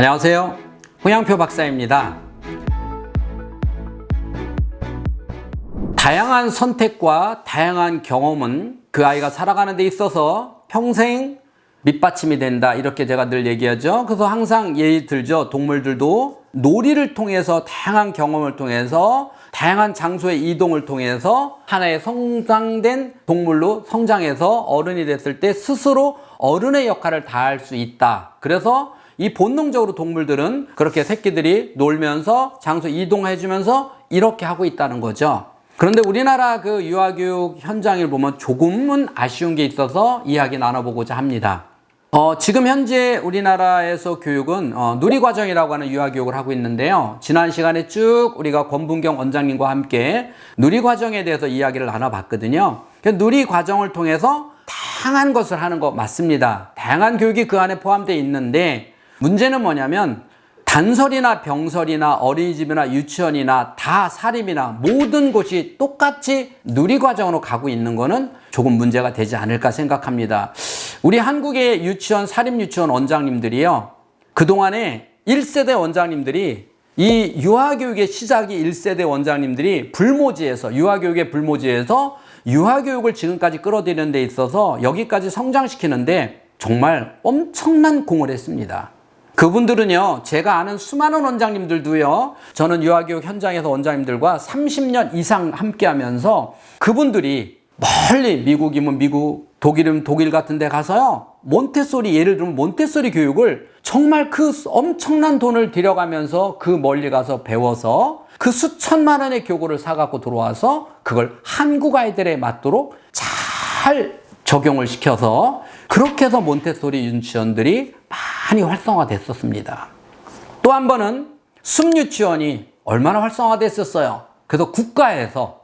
안녕하세요. 홍양표 박사입니다. 다양한 선택과 다양한 경험은 그 아이가 살아가는 데 있어서 평생 밑받침이 된다, 이렇게 제가 늘 얘기하죠. 그래서 항상 예의 들죠. 동물들도 놀이를 통해서, 다양한 경험을 통해서, 다양한 장소의 이동을 통해서 하나의 성장된 동물로 성장해서 어른이 됐을 때 스스로 어른의 역할을 다할 수 있다. 그래서 이 본능적으로 동물들은 그렇게 새끼들이 놀면서 장소 이동해주면서 이렇게 하고 있다는 거죠. 그런데 우리나라 그 유아교육 현장을 보면 조금은 아쉬운 게 있어서 이야기 나눠보고자 합니다. 지금 현재 우리나라에서 교육은 누리과정이라고 하는 유아교육을 하고 있는데요. 지난 시간에 쭉 우리가 권분경 원장님과 함께 누리과정에 대해서 이야기를 나눠봤거든요. 누리과정을 통해서 다양한 것을 하는 거 맞습니다. 다양한 교육이 그 안에 포함되어 있는데, 문제는 뭐냐면 단설이나 병설이나 어린이집이나 유치원이나 다 사립이나 모든 곳이 똑같이 누리과정으로 가고 있는 거는 조금 문제가 되지 않을까 생각합니다. 우리 한국의 유치원, 사립유치원 원장님들이요, 그동안에 1세대 원장님들이, 이 유아교육의 시작이 1세대 원장님들이 불모지에서, 유아교육의 불모지에서 유아교육을 지금까지 끌어들이는 데 있어서 여기까지 성장시키는데 정말 엄청난 공을 했습니다. 그분들은요, 제가 아는 수많은 원장님들도요, 저는 유아교육 현장에서 원장님들과 30년 이상 함께 하면서 그분들이 멀리, 미국이면 미국, 독일이면 독일 같은 데 가서요, 몬테소리, 예를 들면 몬테소리 교육을 정말 그 엄청난 돈을 들여가면서 그 멀리 가서 배워서 그 수천만 원의 교구를 사갖고 들어와서 그걸 한국 아이들에 맞도록 잘 적용을 시켜서 그렇게 해서 몬테소리 유치원들이 많이 활성화됐었습니다. 또 한 번은 숲유치원이 얼마나 활성화됐었어요. 그래서 국가에서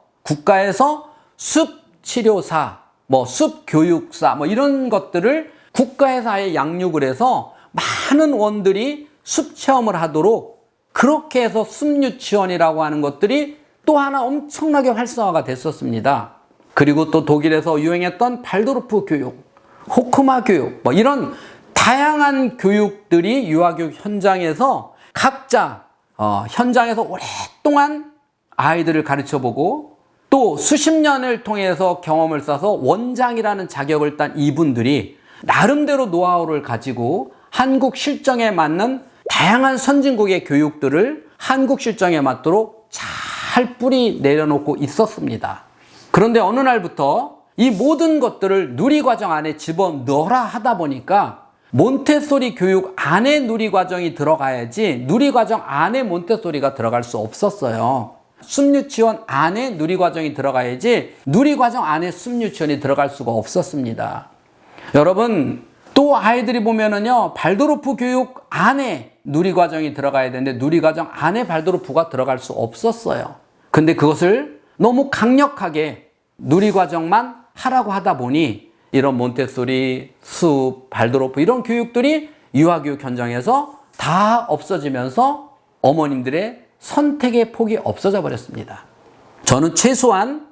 숲치료사, 숲교육사, 이런 것들을 국가에서 아예 양육을 해서 많은 원들이 숲체험을 하도록 그렇게 해서 숲유치원이라고 하는 것들이 또 하나 엄청나게 활성화가 됐었습니다. 그리고 또 독일에서 유행했던 발도르프 교육, 호크마 교육, 이런 다양한 교육들이 유아교육 현장에서 각자 현장에서 오랫동안 아이들을 가르쳐보고 또 수십 년을 통해서 경험을 쌓아서 원장이라는 자격을 딴 이분들이 나름대로 노하우를 가지고 한국 실정에 맞는 다양한 선진국의 교육들을 한국 실정에 맞도록 잘 뿌리 내려놓고 있었습니다. 그런데 어느 날부터 이 모든 것들을 누리과정 안에 집어넣어라 하다 보니까 몬테소리 교육 안에 누리과정이 들어가야지 누리과정 안에 몬테소리가 들어갈 수 없었어요. 숲유치원 안에 누리과정이 들어가야지 누리과정 안에 숲유치원이 들어갈 수가 없었습니다. 여러분, 또 아이들이 보면은요, 발도르프 교육 안에 누리과정이 들어가야 되는데 누리과정 안에 발도르프가 들어갈 수 없었어요. 근데 그것을 너무 강력하게 누리과정만 하라고 하다 보니 이런 몬테소리, 숲, 발도르프 이런 교육들이 유아교육 현장에서 다 없어지면서 어머님들의 선택의 폭이 없어져 버렸습니다. 저는 최소한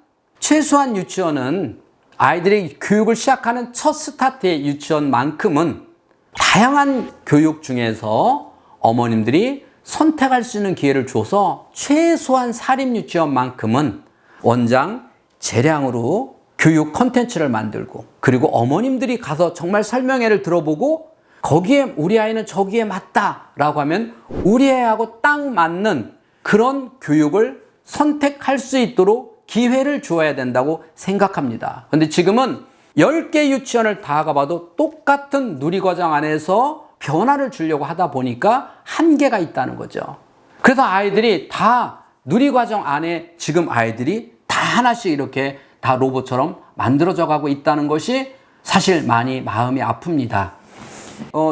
유치원은 아이들이 교육을 시작하는 첫 스타트의 유치원만큼은 다양한 교육 중에서 어머님들이 선택할 수 있는 기회를 줘서 최소한 사립유치원만큼은 원장 재량으로 교육 콘텐츠를 만들고, 그리고 어머님들이 가서 정말 설명회를 들어보고 거기에 우리 아이는 저기에 맞다라고 하면 우리 아이하고 딱 맞는 그런 교육을 선택할 수 있도록 기회를 주어야 된다고 생각합니다. 근데 지금은 10개 유치원을 다 가봐도 똑같은 누리과정 안에서 변화를 주려고 하다 보니까 한계가 있다는 거죠. 그래서 아이들이 다 누리과정 안에 지금 아이들이 다 하나씩 이렇게 다 로봇처럼 만들어져 가고 있다는 것이 사실 많이 마음이 아픕니다.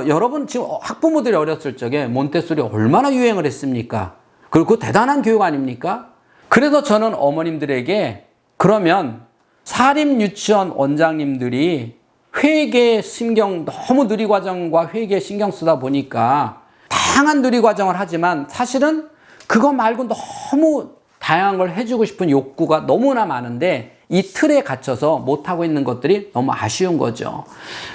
여러분, 지금 학부모들이 어렸을 적에 몬테소리 얼마나 유행을 했습니까? 그리고 그 대단한 교육 아닙니까? 그래서 저는 어머님들에게, 그러면 사립유치원 원장님들이 회계에 너무 누리과정과 회계에 신경 쓰다 보니까 다양한 누리과정을 하지만 사실은 그거 말고 너무 다양한 걸 해주고 싶은 욕구가 너무나 많은데 이 틀에 갇혀서 못하고 있는 것들이 너무 아쉬운 거죠.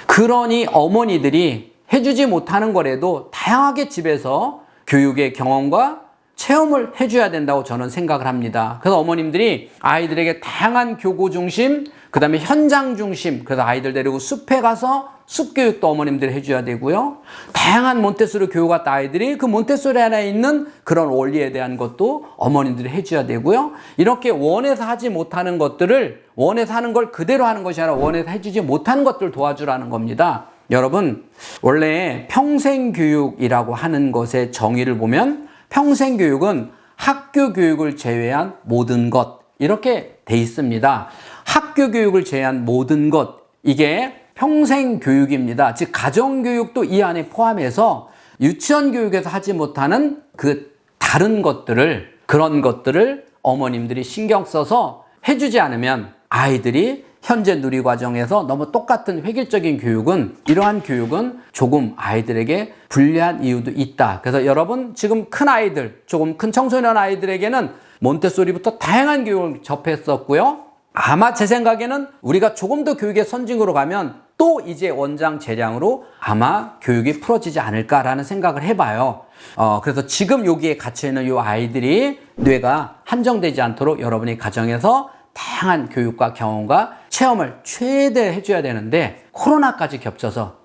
그러니 어머니들이 해주지 못하는 거라도 다양하게 집에서 교육의 경험과 체험을 해줘야 된다고 저는 생각을 합니다. 그래서 어머님들이 아이들에게 다양한 교구 중심, 그 다음에 현장 중심, 그래서 아이들 데리고 숲에 가서 숲교육도 어머님들이 해줘야 되고요. 다양한 몬테소리 교육학과 아이들이 그 몬테소리 안에 있는 그런 원리에 대한 것도 어머님들이 해줘야 되고요. 이렇게 원에서 하지 못하는 것들을 원에서 하는 걸 그대로 하는 것이 아니라 원에서 해주지 못하는 것들을 도와주라는 겁니다. 여러분, 원래 평생교육이라고 하는 것의 정의를 보면 평생교육은 학교 교육을 제외한 모든 것, 이렇게 돼 있습니다. 학교 교육을 제외한 모든 것, 이게 평생교육입니다. 즉 가정교육도 이 안에 포함해서 유치원 교육에서 하지 못하는 그 다른 것들을, 그런 것들을 어머님들이 신경 써서 해주지 않으면 아이들이 현재 누리과정에서 너무 똑같은 획일적인 교육은, 이러한 교육은 조금 아이들에게 불리한 이유도 있다. 그래서 여러분 지금 큰 아이들, 조금 큰 청소년 아이들에게는 몬테소리부터 다양한 교육을 접했었고요. 아마 제 생각에는 우리가 조금 더 교육의 선진으로 가면 또 이제 원장 재량으로 아마 교육이 풀어지지 않을까라는 생각을 해봐요. 그래서 지금 여기에 갇혀있는 이 아이들이 뇌가 한정되지 않도록 여러분이 가정에서 다양한 교육과 경험과 체험을 최대 해줘야 되는데 코로나까지 겹쳐서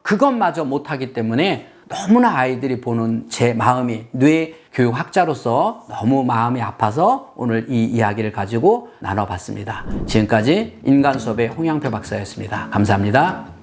그것마저 못하기 때문에 너무나 아이들이 보는 제 마음이 뇌 교육학자로서 너무 마음이 아파서 오늘 이 이야기를 가지고 나눠봤습니다. 지금까지 인간수업의 홍양표 박사였습니다. 감사합니다.